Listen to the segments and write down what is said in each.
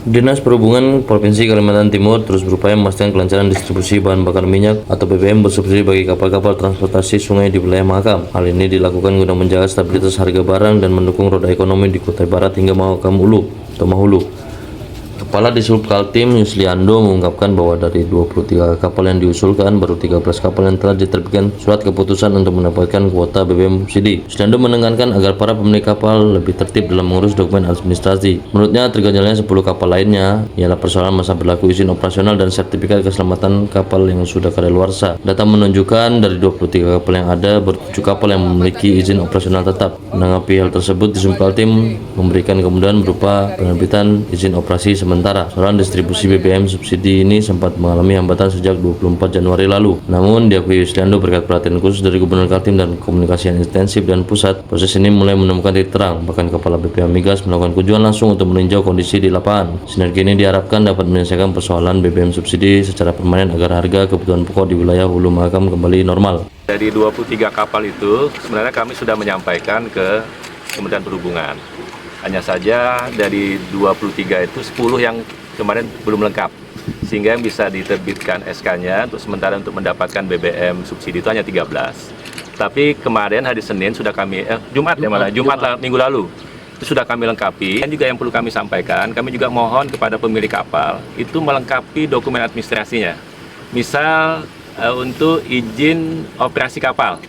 Dinas Perhubungan Provinsi Kalimantan Timur terus berupaya memastikan kelancaran distribusi bahan bakar minyak atau BBM bersubsidi bagi kapal-kapal transportasi sungai di wilayah Mahakam. Hal ini dilakukan guna menjaga stabilitas harga barang dan mendukung roda ekonomi di Kutai Barat hingga Mahakam Hulu atau Mahulu. Kepala Disub Kaltim Yusliando mengungkapkan bahwa dari 23 kapal yang diusulkan, baru 13 kapal yang telah diterbitkan surat keputusan untuk mendapatkan kuota BBM subsidi. Yusliando menekankan agar para pemilik kapal lebih tertib dalam mengurus dokumen administrasi. Menurutnya, terganjalnya 10 kapal lainnya ialah persoalan masa berlaku izin operasional dan sertifikat keselamatan kapal yang sudah kadaluarsa. Data menunjukkan dari 23 kapal yang ada, baru 7 kapal yang memiliki izin operasional tetap. Menanggapi hal tersebut, Disub Kaltim memberikan kemudahan berupa penerbitan izin operasi sementara. Saluran distribusi BBM subsidi ini sempat mengalami hambatan sejak 24 Januari lalu. Namun, diakui Yusliando berkat perhatian khusus dari Gubernur Kaltim dan komunikasi yang intensif dan pusat, proses ini mulai menemukan titik terang. Bahkan Kepala BPH Migas melakukan kunjungan langsung untuk meninjau kondisi di lapangan. Sinergi ini diharapkan dapat menyelesaikan persoalan BBM subsidi secara permanen agar harga kebutuhan pokok di wilayah Hulu Mahakam kembali normal. Dari 23 kapal itu, sebenarnya kami sudah menyampaikan ke Kementerian Perhubungan. Hanya saja dari 23 itu 10 yang kemarin belum lengkap. Sehingga yang bisa diterbitkan SK-nya untuk sementara untuk mendapatkan BBM subsidi itu hanya 13. Tapi kemarin hari Senin sudah kami, Jumat minggu lalu, itu sudah kami lengkapi. Dan juga yang perlu kami sampaikan, kami juga mohon kepada pemilik kapal, itu melengkapi dokumen administrasinya. Misal, untuk izin operasi kapal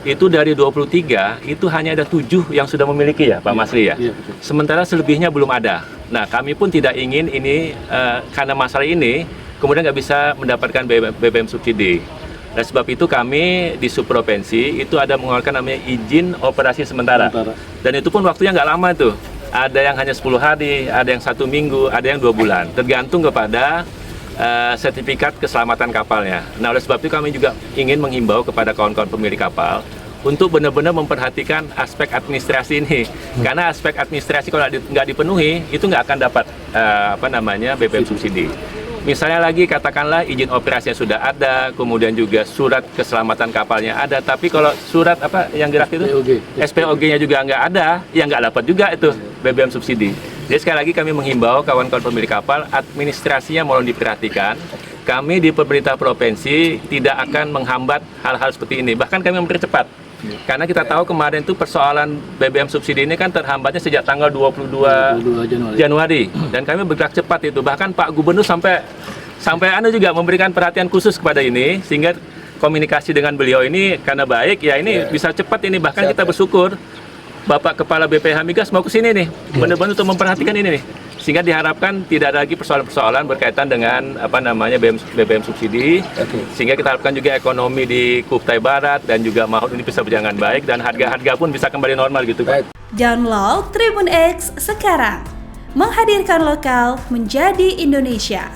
itu dari 23 itu hanya ada 7 yang sudah memiliki ya Pak Masri ya. Sementara selebihnya belum ada. Nah, kami pun tidak ingin ini karena masalah ini kemudian nggak bisa mendapatkan BBM subsidi. Dan sebab itu kami di subprovinsi itu ada mengeluarkan namanya izin operasi sementara. Dan itu pun waktunya nggak lama tuh. Ada yang hanya 10 hari, ada yang 1 minggu, ada yang 2 bulan. Tergantung kepada sertifikat keselamatan kapalnya. Nah, oleh sebab itu kami juga ingin menghimbau kepada kawan-kawan pemilik kapal untuk benar-benar memperhatikan aspek administrasi ini. Karena aspek administrasi kalau nggak dipenuhi, itu nggak akan dapat BBM subsidi. Misalnya lagi katakanlah izin operasinya sudah ada, kemudian juga surat keselamatan kapalnya ada, tapi kalau surat yang gerak itu SPOG-nya juga nggak ada, ya nggak dapat juga itu BBM subsidi. Jadi sekali lagi kami menghimbau kawan-kawan pemilik kapal, administrasinya mohon diperhatikan. Kami di pemerintah provinsi tidak akan menghambat hal-hal seperti ini, bahkan kami mempercepat. Karena kita tahu kemarin itu persoalan BBM subsidi ini kan terhambatnya sejak tanggal 22 Januari. Dan kami bergerak cepat itu, bahkan Pak Gubernur sampai Anda juga memberikan perhatian khusus kepada ini, sehingga komunikasi dengan beliau ini karena baik, ya ini bisa cepat ini, bahkan kita bersyukur Bapak Kepala BPH Migas mau ke sini nih, benar-benar untuk memperhatikan ini nih, sehingga diharapkan tidak ada lagi persoalan-persoalan berkaitan dengan BBM subsidi, sehingga kita harapkan juga ekonomi di Kutai Barat dan juga Mahakam ini bisa berjalan baik dan harga-harga pun bisa kembali normal gitu Pak. Download Tribun X sekarang, menghadirkan lokal menjadi Indonesia.